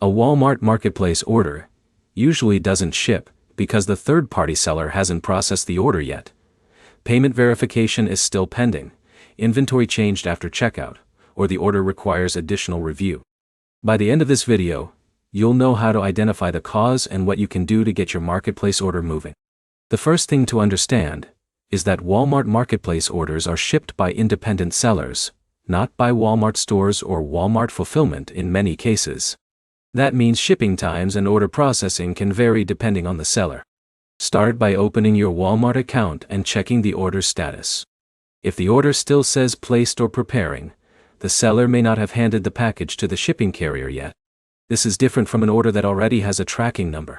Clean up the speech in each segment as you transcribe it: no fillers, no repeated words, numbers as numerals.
A Walmart Marketplace order usually doesn't ship because the third-party seller hasn't processed the order yet. Payment verification is still pending, inventory changed after checkout, or the order requires additional review. By the end of this video, you'll know how to identify the cause and what you can do to get your marketplace order moving. The first thing to understand is that Walmart Marketplace orders are shipped by independent sellers, not by Walmart stores or Walmart fulfillment in many cases. That means shipping times and order processing can vary depending on the seller. Start by opening your Walmart account and checking the order status. If the order still says placed or preparing, the seller may not have handed the package to the shipping carrier yet. This is different from an order that already has a tracking number.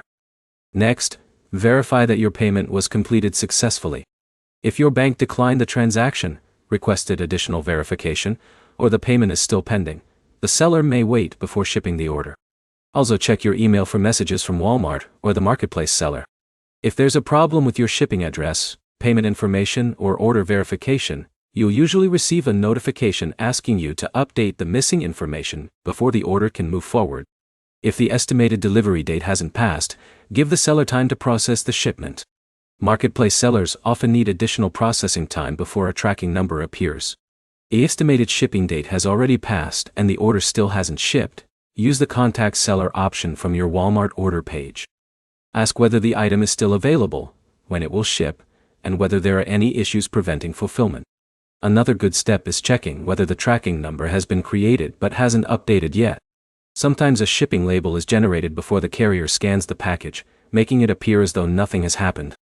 Next, verify that your payment was completed successfully. If your bank declined the transaction, requested additional verification, or the payment is still pending, the seller may wait before shipping the order. Also check your email for messages from Walmart or the marketplace seller. If there's a problem with your shipping address, payment information, or order verification, you'll usually receive a notification asking you to update the missing information before the order can move forward. If the estimated delivery date hasn't passed, give the seller time to process the shipment. Marketplace sellers often need additional processing time before a tracking number appears. If the estimated shipping date has already passed and the order still hasn't shipped, use the Contact Seller option from your Walmart order page. Ask whether the item is still available, when it will ship, and whether there are any issues preventing fulfillment. Another good step is checking whether the tracking number has been created but hasn't updated yet. Sometimes a shipping label is generated before the carrier scans the package, making it appear as though nothing has happened.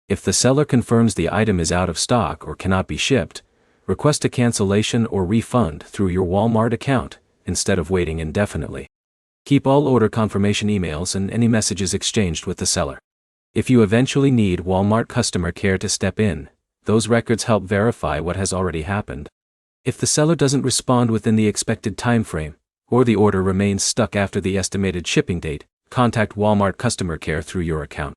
If the seller confirms the item is out of stock or cannot be shipped, request a cancellation or refund through your Walmart account instead of waiting indefinitely. Keep all order confirmation emails and any messages exchanged with the seller. If you eventually need Walmart customer care to step in, those records help verify what has already happened. If the seller doesn't respond within the expected time frame, or the order remains stuck after the estimated shipping date, contact Walmart customer care through your account.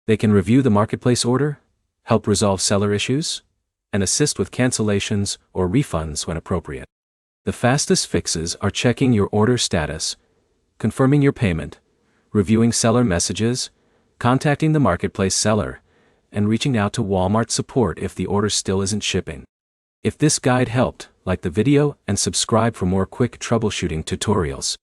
They can review the marketplace order, help resolve seller issues, and assist with cancellations or refunds when appropriate. The fastest fixes are checking your order status, confirming your payment, reviewing seller messages, contacting the marketplace seller, and reaching out to Walmart support if the order still isn't shipping. If this guide helped, like the video and subscribe for more quick troubleshooting tutorials.